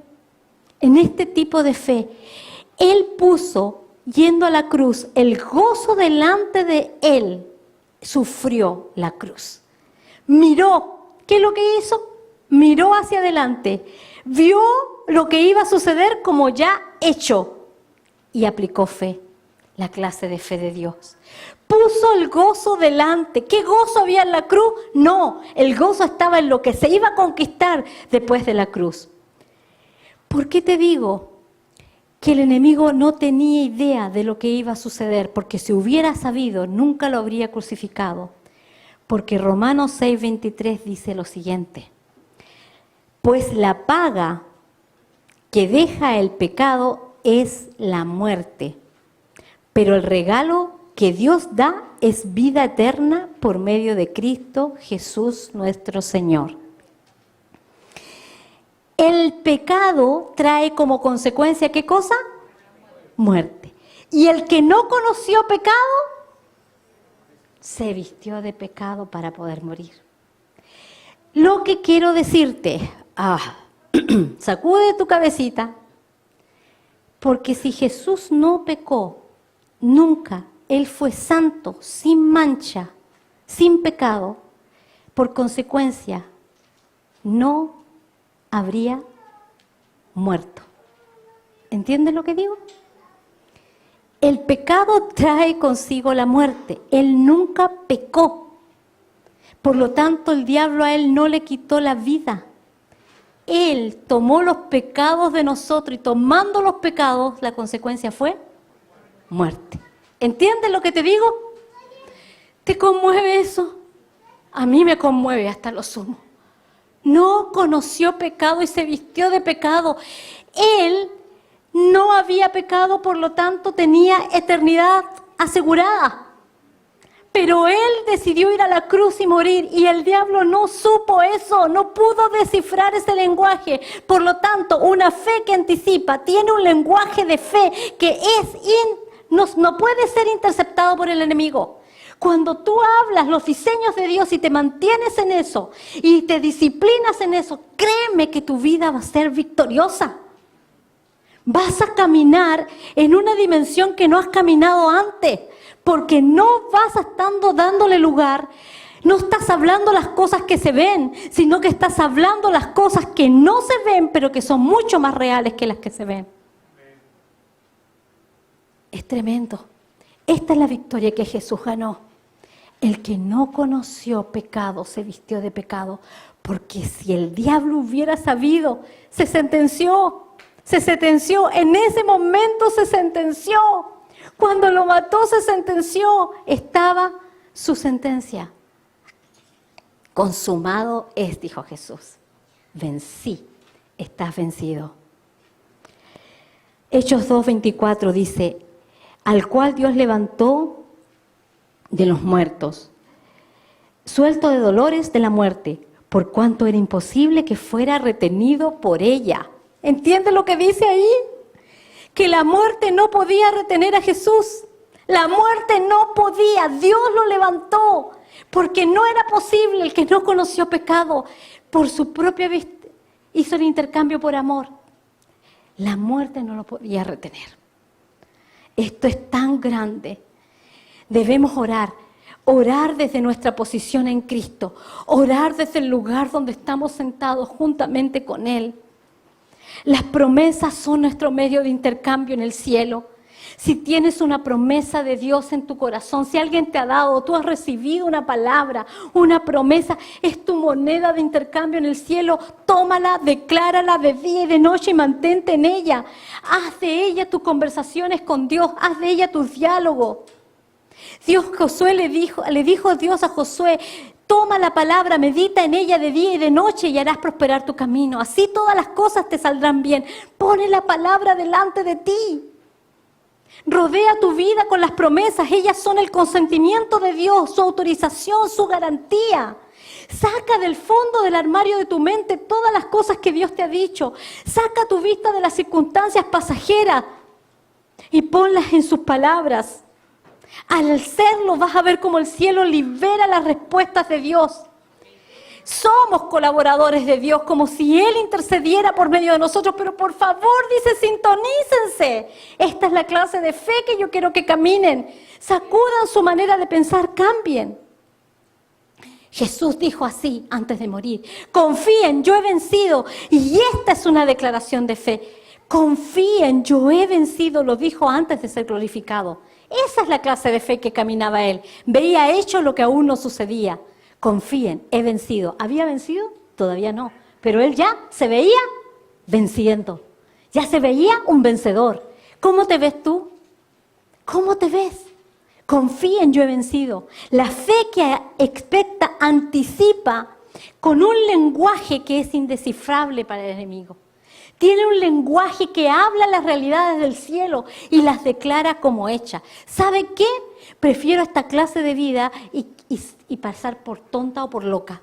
S2: en este tipo de fe. Él puso, yendo a la cruz, el gozo delante de Él. Sufrió la cruz. Miró, ¿qué es lo que hizo? Miró hacia adelante. Vio lo que iba a suceder como ya hecho. Y aplicó fe, la clase de fe de Dios. Puso el gozo delante. ¿Qué gozo había en la cruz? No, el gozo estaba en lo que se iba a conquistar después de la cruz. ¿Por qué te digo que el enemigo no tenía idea de lo que iba a suceder? Porque si hubiera sabido, nunca lo habría crucificado. Porque Romanos 6:23 dice lo siguiente: pues la paga que deja el pecado es la muerte, pero el regalo que Dios da es vida eterna por medio de Cristo Jesús nuestro Señor. El pecado trae como consecuencia, ¿qué cosa? Muerte. Y el que no conoció pecado, se vistió de pecado para poder morir. Lo que quiero decirte, sacude tu cabecita, porque si Jesús no pecó, nunca, Él fue santo, sin mancha, sin pecado, por consecuencia, no habría muerto. ¿Entiendes lo que digo? El pecado trae consigo la muerte. Él nunca pecó. Por lo tanto, el diablo a Él no le quitó la vida. Él tomó los pecados de nosotros y tomando los pecados, la consecuencia fue muerte. ¿Entiendes lo que te digo? ¿Te conmueve eso? A mí me conmueve hasta lo sumo. No conoció pecado y se vistió de pecado. Él no había pecado, por lo tanto tenía eternidad asegurada. Pero él decidió ir a la cruz y morir, y el diablo no supo eso, no pudo descifrar ese lenguaje. Por lo tanto, una fe que anticipa tiene un lenguaje de fe que no puede ser interceptado por el enemigo. Cuando tú hablas los diseños de Dios y te mantienes en eso y te disciplinas en eso, créeme que tu vida va a ser victoriosa. Vas a caminar en una dimensión que no has caminado antes, porque no vas estando dándole lugar, no estás hablando las cosas que se ven, sino que estás hablando las cosas que no se ven, pero que son mucho más reales que las que se ven. Es tremendo. Esta es la victoria que Jesús ganó. El que no conoció pecado se vistió de pecado, porque si el diablo hubiera sabido, se sentenció, en ese momento se sentenció. Cuando lo mató se sentenció, estaba su sentencia. Consumado es, dijo Jesús. Vencí, estás vencido. Hechos 2:24 dice, al cual Dios levantó de los muertos, suelto de dolores de la muerte, por cuanto era imposible que fuera retenido por ella. ¿Entiende lo que dice ahí? Que la muerte no podía retener a Jesús. La muerte no podía, Dios lo levantó, porque no era posible. El que no conoció pecado, por su propia vista, hizo el intercambio por amor. La muerte no lo podía retener. Esto es tan grande. Debemos orar desde nuestra posición en Cristo, orar desde el lugar donde estamos sentados juntamente con Él. Las promesas son nuestro medio de intercambio en el cielo. Si tienes una promesa de Dios en tu corazón, si alguien te ha dado, tú has recibido una palabra, una promesa, es tu moneda de intercambio en el cielo. Tómala, declárala de día y de noche y mantente en ella. Haz de ella tus conversaciones con Dios, haz de ella tus diálogos. Le dijo Dios a Josué, toma la palabra, medita en ella de día y de noche y harás prosperar tu camino. Así todas las cosas te saldrán bien. Pone la palabra delante de ti. Rodea tu vida con las promesas. Ellas son el consentimiento de Dios, su autorización, su garantía. Saca del fondo del armario de tu mente todas las cosas que Dios te ha dicho. Saca tu vista de las circunstancias pasajeras y ponlas en sus palabras. Al hacerlo vas a ver cómo el cielo libera las respuestas de Dios. Somos colaboradores de Dios, como si Él intercediera por medio de nosotros. Pero por favor, dice, sintonícense. Esta es la clase de fe que yo quiero que caminen. Sacudan su manera de pensar, cambien. Jesús dijo así antes de morir: confíen, yo he vencido. Y esta es una declaración de fe. Confíen, yo he vencido, lo dijo antes de ser glorificado. Esa es la clase de fe que caminaba Él. Veía hecho lo que aún no sucedía. Confíen, he vencido. ¿Había vencido? Todavía no. Pero Él ya se veía venciendo. Ya se veía un vencedor. ¿Cómo te ves tú? ¿Cómo te ves? Confíen, yo he vencido. La fe que expecta anticipa con un lenguaje que es indescifrable para el enemigo. Tiene un lenguaje que habla las realidades del cielo y las declara como hechas. ¿Sabe qué? Prefiero esta clase de vida y pasar por tonta o por loca.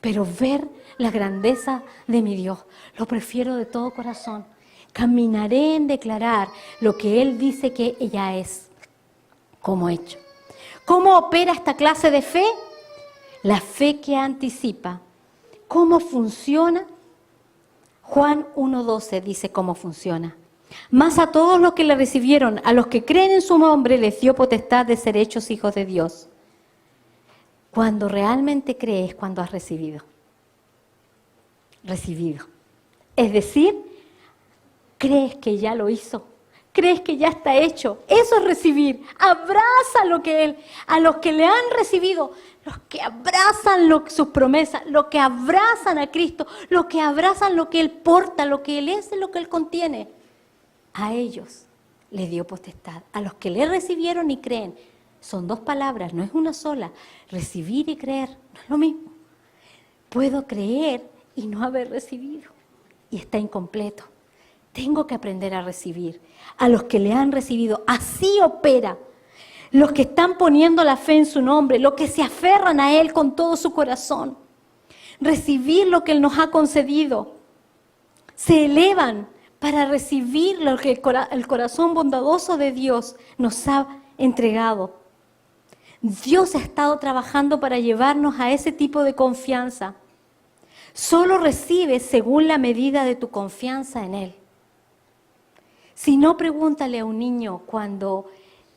S2: Pero ver la grandeza de mi Dios, lo prefiero de todo corazón. Caminaré en declarar lo que Él dice que ella es, como hecho. ¿Cómo opera esta clase de fe? La fe que anticipa. ¿Cómo funciona? Juan 1:12 dice cómo funciona. Mas a todos los que le recibieron, a los que creen en su nombre, les dio potestad de ser hechos hijos de Dios. Cuando realmente crees, cuando has recibido. Recibido. Es decir, crees que ya lo hizo. Crees que ya está hecho. Eso es recibir. Abraza lo que Él, a los que le han recibido, los que abrazan sus promesas, los que abrazan a Cristo, los que abrazan lo que Él porta, lo que Él es, lo que Él contiene. A ellos les dio potestad. A los que le recibieron y creen. Son dos palabras, no es una sola. Recibir y creer, no es lo mismo. Puedo creer y no haber recibido. Y está incompleto. Tengo que aprender a recibir. A los que le han recibido, así opera. Los que están poniendo la fe en su nombre, los que se aferran a Él con todo su corazón. Recibir lo que Él nos ha concedido. Se elevan para recibir lo que el corazón bondadoso de Dios nos ha entregado. Dios ha estado trabajando para llevarnos a ese tipo de confianza. Solo recibes según la medida de tu confianza en Él. Si no, pregúntale a un niño cuando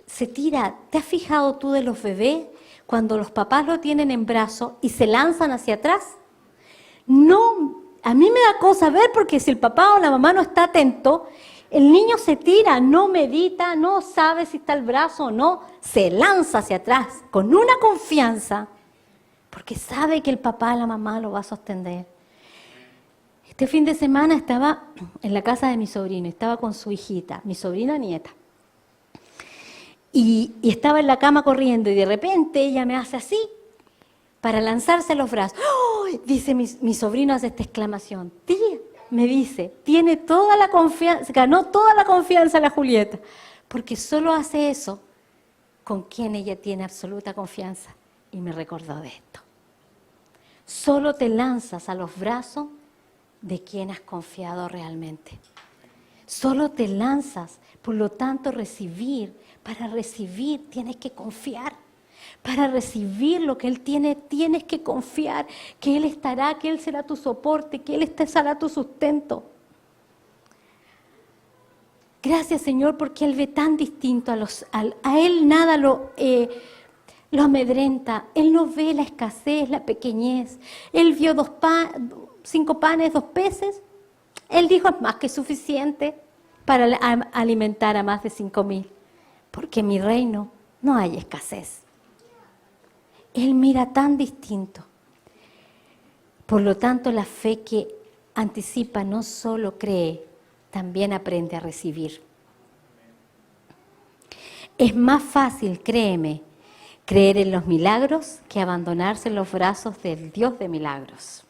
S2: se tira. ¿Te has fijado tú de los bebés? Cuando los papás lo tienen en brazos y se lanzan hacia atrás. No, a mí me da cosa ver porque si el papá o la mamá no está atento, el niño se tira, no medita, no sabe si está el brazo o no, se lanza hacia atrás con una confianza porque sabe que el papá o la mamá lo va a sostener. Este fin de semana estaba en la casa de mi sobrino, estaba con su hijita, mi sobrina nieta. Y estaba en la cama corriendo y de repente ella me hace así para lanzarse a los brazos. ¡Oh! Dice mi sobrino, hace esta exclamación. Tía, me dice, tiene toda la confianza, ganó toda la confianza la Julieta, porque solo hace eso con quien ella tiene absoluta confianza. Y me recordó de esto. Solo te lanzas a los brazos de quien has confiado realmente. Solo te lanzas, por lo tanto para recibir tienes que confiar. Para recibir lo que Él tiene, tienes que confiar que Él estará, que Él será tu soporte, que Él será tu sustento. Gracias, Señor, porque Él ve tan distinto a Él nada lo amedrenta. Él no ve la escasez, la pequeñez. Él vio 5 panes, 2 peces. Él dijo, es más que suficiente para alimentar a más de 5,000. Porque en mi reino no hay escasez. Él mira tan distinto. Por lo tanto, la fe que anticipa no solo cree, también aprende a recibir. Es más fácil, créeme, creer en los milagros que abandonarse en los brazos del Dios de milagros.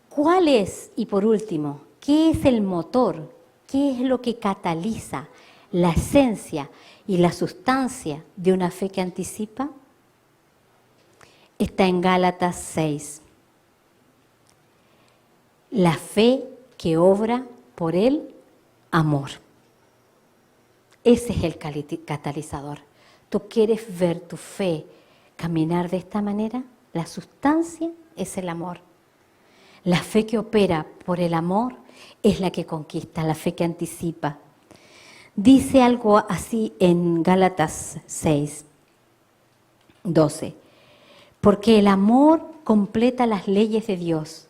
S2: ¿Cuál es, y por último, qué es el motor? ¿Qué es lo que cataliza la esencia y la sustancia de una fe que anticipa? Está en Gálatas 6. La fe que obra por el amor. Ese es el catalizador. ¿Tú quieres ver tu fe caminar de esta manera? La sustancia es el amor. La fe que opera por el amor es la que conquista, la fe que anticipa. Dice algo así en Gálatas 6, 12. Porque el amor completa las leyes de Dios.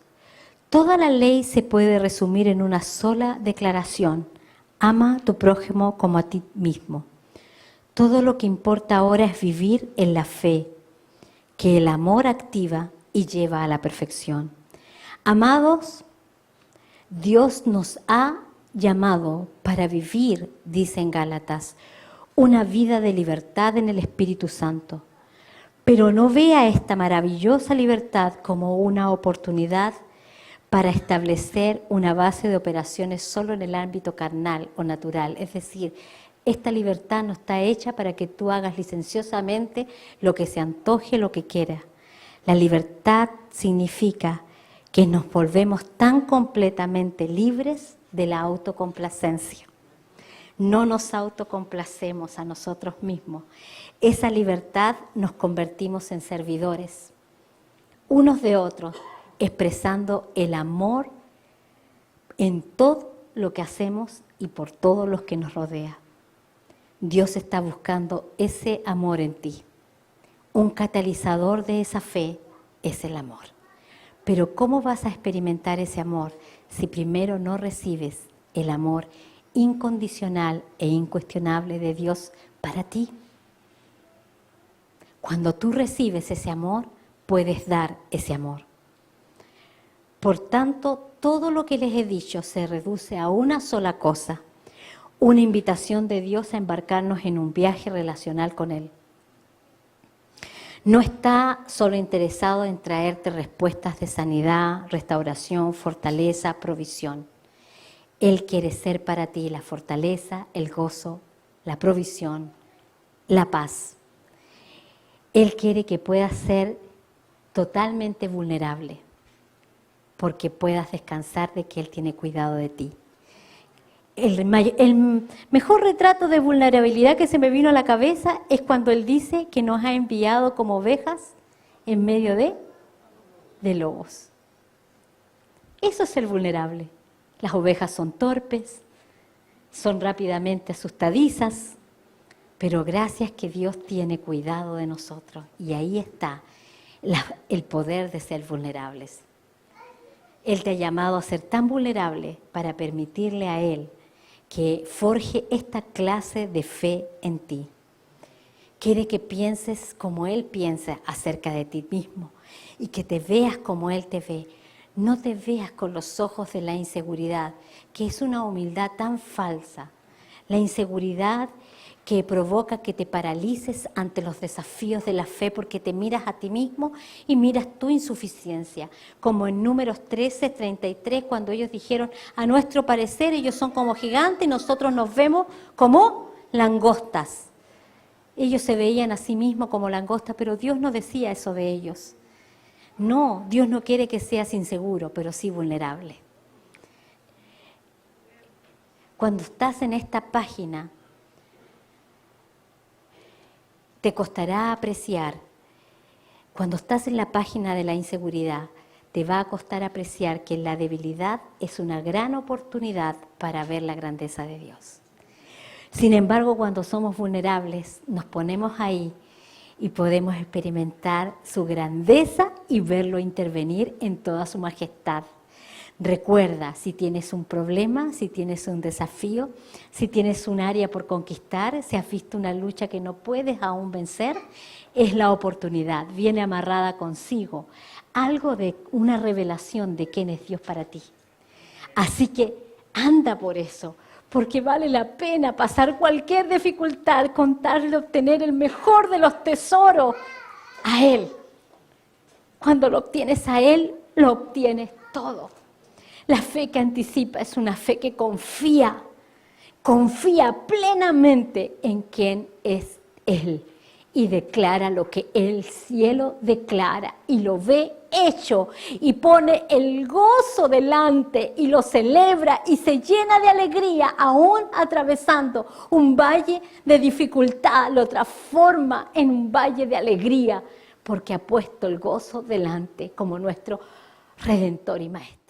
S2: Toda la ley se puede resumir en una sola declaración. Ama a tu prójimo como a ti mismo. Todo lo que importa ahora es vivir en la fe, que el amor activa y lleva a la perfección. Amados, Dios nos ha llamado para vivir, dice en Gálatas, una vida de libertad en el Espíritu Santo. Pero no vea esta maravillosa libertad como una oportunidad para establecer una base de operaciones solo en el ámbito carnal o natural. Es decir, esta libertad no está hecha para que tú hagas licenciosamente lo que se antoje, lo que quieras. La libertad significa que nos volvemos tan completamente libres de la autocomplacencia. No nos autocomplacemos a nosotros mismos. Esa libertad nos convertimos en servidores, unos de otros, expresando el amor en todo lo que hacemos y por todos los que nos rodea. Dios está buscando ese amor en ti. Un catalizador de esa fe es el amor. Pero ¿cómo vas a experimentar ese amor si primero no recibes el amor incondicional e incuestionable de Dios para ti? Cuando tú recibes ese amor, puedes dar ese amor. Por tanto, todo lo que les he dicho se reduce a una sola cosa, una invitación de Dios a embarcarnos en un viaje relacional con Él.
S1: No está solo interesado en traerte respuestas de sanidad, restauración, fortaleza, provisión. Él quiere ser para ti la fortaleza, el gozo, la provisión, la paz. Él quiere que puedas ser totalmente vulnerable, porque puedas descansar de que Él tiene cuidado de ti. El mejor retrato de vulnerabilidad que se me vino a la cabeza es cuando Él dice que nos ha enviado como ovejas en medio de lobos. Eso es ser vulnerable. Las ovejas son torpes, son rápidamente asustadizas, pero gracias que Dios tiene cuidado de nosotros. Y ahí está el poder de ser vulnerables. Él te ha llamado a ser tan vulnerable para permitirle a Él que forje esta clase de fe en ti. Quiere que pienses como Él piensa acerca de ti mismo y que te veas como Él te ve. No te veas con los ojos de la inseguridad, que es una humildad tan falsa. La inseguridad que provoca que te paralices ante los desafíos de la fe porque te miras a ti mismo y miras tu insuficiencia. Como en Números 13:33, cuando ellos dijeron, a nuestro parecer ellos son como gigantes y nosotros nos vemos como langostas. Ellos se veían a sí mismos como langostas, pero Dios no decía eso de ellos. No, Dios no quiere que seas inseguro, pero sí vulnerable. Cuando estás en esta página, te costará apreciar. Cuando estás en la página de la inseguridad, te va a costar apreciar que la debilidad es una gran oportunidad para ver la grandeza de Dios. Sin embargo, cuando somos vulnerables, nos ponemos ahí y podemos experimentar su grandeza y verlo intervenir en toda su majestad. Recuerda, si tienes un problema, si tienes un desafío, si tienes un área por conquistar, si has visto una lucha que no puedes aún vencer, es la oportunidad, viene amarrada consigo, algo de una revelación de quién es Dios para ti. Así que anda por eso, porque vale la pena pasar cualquier dificultad con tal de obtener el mejor de los tesoros, a Él. Cuando lo obtienes a Él, lo obtienes todo. La fe que anticipa es una fe que confía plenamente en quién es Él y declara lo que el cielo declara y lo ve hecho y pone el gozo delante y lo celebra y se llena de alegría aún atravesando un valle de dificultad, lo transforma en un valle de alegría porque ha puesto el gozo delante como nuestro Redentor y Maestro.